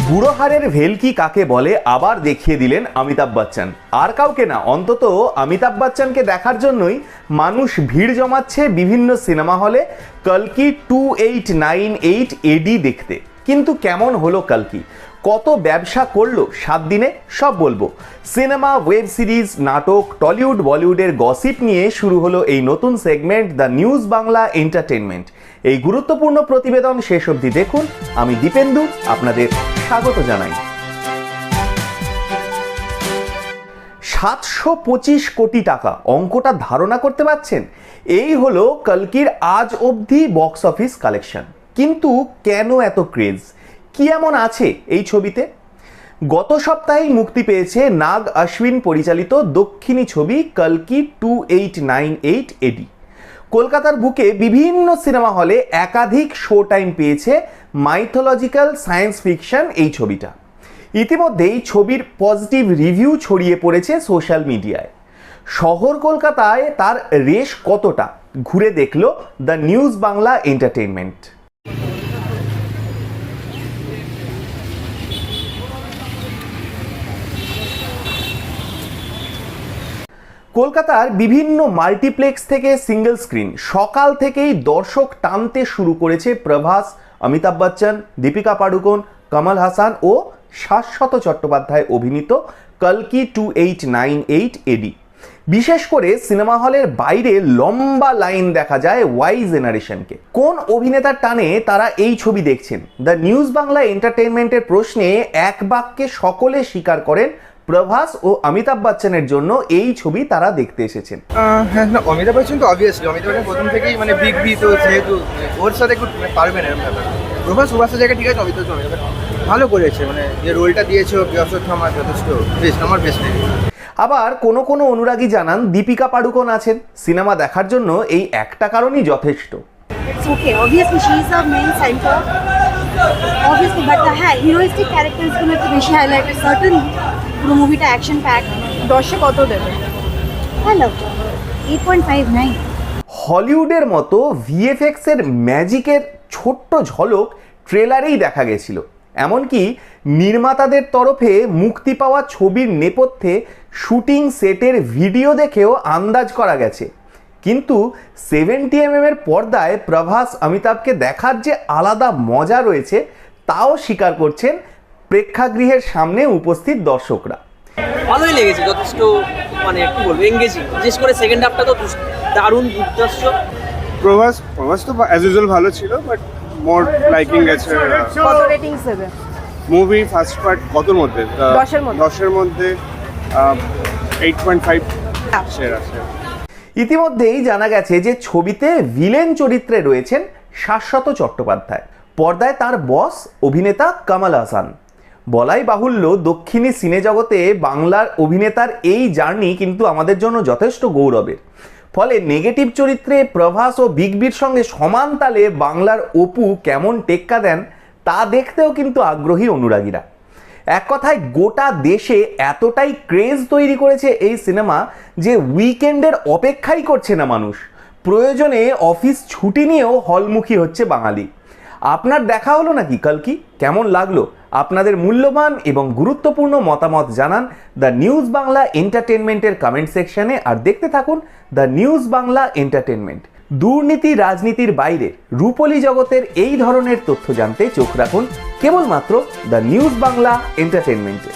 বুড়ো হাড়ের ভেলকি কাকে বলে আবার দেখিয়ে দিলেন অমিতাভ বচ্চন। আর কাউকে না, অন্তত অমিতাভ বচ্চনকে দেখার জন্যই মানুষ ভিড় জমাচ্ছে বিভিন্ন সিনেমা হলে কল্কি 2898 এডি দেখতে। কিন্তু কেমন হলো কল্কি, কত ব্যবসা করলো 7 দিনে, সব বলবো। সিনেমা, ওয়েব সিরিজ, নাটক, টলিউড বলিউডের গসিপ নিয়ে শুরু হলো এই নতুন segment the news Bangla entertainment. এই গুরুত্বপূর্ণ প্রতিবেদন শেষ অবধি দেখুন। আমি দীপেন্দু আপনাদের স্বাগত জানাই। 725 কোটি টাকা, অঙ্কটা ধারণা করতে পারছেন? এই হলো কল্কির আজ অবধি বক্স অফিস কালেকশন। কিন্তু কেন এত ক্রেজ, কি এমন আছে এই ছবিতে? গত সপ্তাহেই মুক্তি পেয়েছে নাগ অশ্বিন পরিচালিত দক্ষিণী ছবি কল্কি 2898 এডি। কলকাতার বুকে বিভিন্ন সিনেমা হলে একাধিক শো টাইম পেয়েছে মাইথোলজিক্যাল সায়েন্স ফিকশন এই ছবিটা। ইতিমধ্যেই ছবির পজিটিভ রিভিউ ছড়িয়ে পড়েছে সোশ্যাল মিডিয়ায়। শহর কলকাতায় তার রেশ কতটা, ঘুরে দেখল দ্য নিউজ বাংলা এন্টারটেনমেন্ট। কলকাতার বিভিন্ন মাল্টিপ্লেক্স থেকে সিঙ্গেল স্ক্রিন সকাল থেকেই দর্শক টানতে শুরু করেছে প্রভাস, অমিতাভ বচ্চন, দীপিকা পাড়ুকোন, কমল হাসান ও শাশ্বত চট্টোপাধ্যায় অভিনীত কল্কি 2898 এডি। বিশেষ করে সিনেমা হলের বাইরে লম্বা লাইন দেখা যায় ওয়াই জেনারেশনকে। কোন অভিনেতার টানে তারা এই ছবি দেখছেন? দ্য নিউজ বাংলা এন্টারটেনমেন্টের প্রশ্নে এক বাক্যে সকলে স্বীকার করেন প্রভাস ও অমিতাভ বচ্চনের জন্য এই ছবি তারা দেখতে এসেছেন। হ্যাঁ, অমিতাভ বচ্চন তো অবভিয়াসলি, অমিতাভ বচ্চন প্রথম থেকেই মানে বিগ বি, তো যেহেতু ওর সাথে একটু পারবেন এরকম ব্যাপার। প্রভাসের জায়গা ঠিক আছে, অমিতাভ ভালো করেছে, মানে যে রোলটা দিয়েছে আমার যথেষ্ট বেস্ট, আমার বেস্ট লেগেছে। আবার কোনো অনুরাগী জানান দীপিকা পাড়ুকোন আছেন, সিনেমা দেখার জন্য এই একটা কারণই যথেষ্ট। Okay, obviously she is a main center. Obviously, but the heroistic characters গুলো একটু বেশি highlighted. Certain পুরো মুভিটা অ্যাকশন প্যাক। দর্শক কত দেবে? হ্যালো, 8.59। হলিউডের মতো ভিএফএক্স এর ম্যাজিকের ছোট্ট ঝলক ট্রেলারেই দেখা গেছিল। এমনকি নির্মাতাদের তরফে মুক্তি পাওয়া ছবির নেপথ্যে শুটিং সেটের ভিডিও দেখেও আন্দাজ করা গেছে। কিন্তু 70mm এর পর্দায় প্রভাস অমিতাভকে দেখার যে আলাদা মজা রয়েছে তাও স্বীকার করছেন প্রেক্ষাগৃহের সামনে উপস্থিত দর্শকরা। ভালোই লেগেছে, যথেষ্ট মানে কি বলবো, এঙ্গেজিং। বিশেষ করে সেকেন্ড হাফটা তো দারুণ দুর্দর্শ। প্রভাস তো অ্যাজ ইউজুয়াল ভালো ছিল, বাট মোর লাইকিং গেছে। কত রেটিংস দেবে? মুভি ফার্স্ট পার্ট কতর মধ্যে? 10-এর মধ্যে 8.5 শেয়ার আছে। ইতিমধ্যেই জানা গেছে যে ছবিতে ভিলেন চরিত্রে রয়েছেন শাশ্বত চট্টোপাধ্যায়, পর্দায় তার বস অভিনেতা কমল হাসান। বলাই বাহুল্য দক্ষিণী সিনে জগতে বাংলার অভিনেতার এই জার্নি কিন্তু আমাদের জন্য যথেষ্ট গৌরবের। ফলে নেগেটিভ চরিত্রে প্রভাস ও বিগ বির সঙ্গে সমান তালে বাংলার অপু কেমন টেক্কা দেন তা দেখতেও কিন্তু আগ্রহী অনুরাগীরা। এক কথায় গোটা দেশে এতটাই ক্রেজ তৈরি করেছে এই সিনেমা যে উইকেন্ডের অপেক্ষাই করছে না মানুষ। প্রয়োজনে অফিস ছুটি নিয়েও হলমুখী হচ্ছে বাঙালি। আপনার দেখা হলো নাকি কল্কি? কেমন লাগলো? আপনাদের মূল্যবান এবং গুরুত্বপূর্ণ মতামত জানান দ্য নিউজ বাংলা এন্টারটেনমেন্টের কমেন্ট সেকশনে। আর দেখতে থাকুন দ্য নিউজ বাংলা এন্টারটেনমেন্ট। দুর্নীতি রাজনীতির বাইরে রূপলী জগতের এই ধরনের তথ্য জানতে চোখ রাখুন কেবলমাত্র দ্য নিউজ বাংলা এন্টারটেনমেন্টে।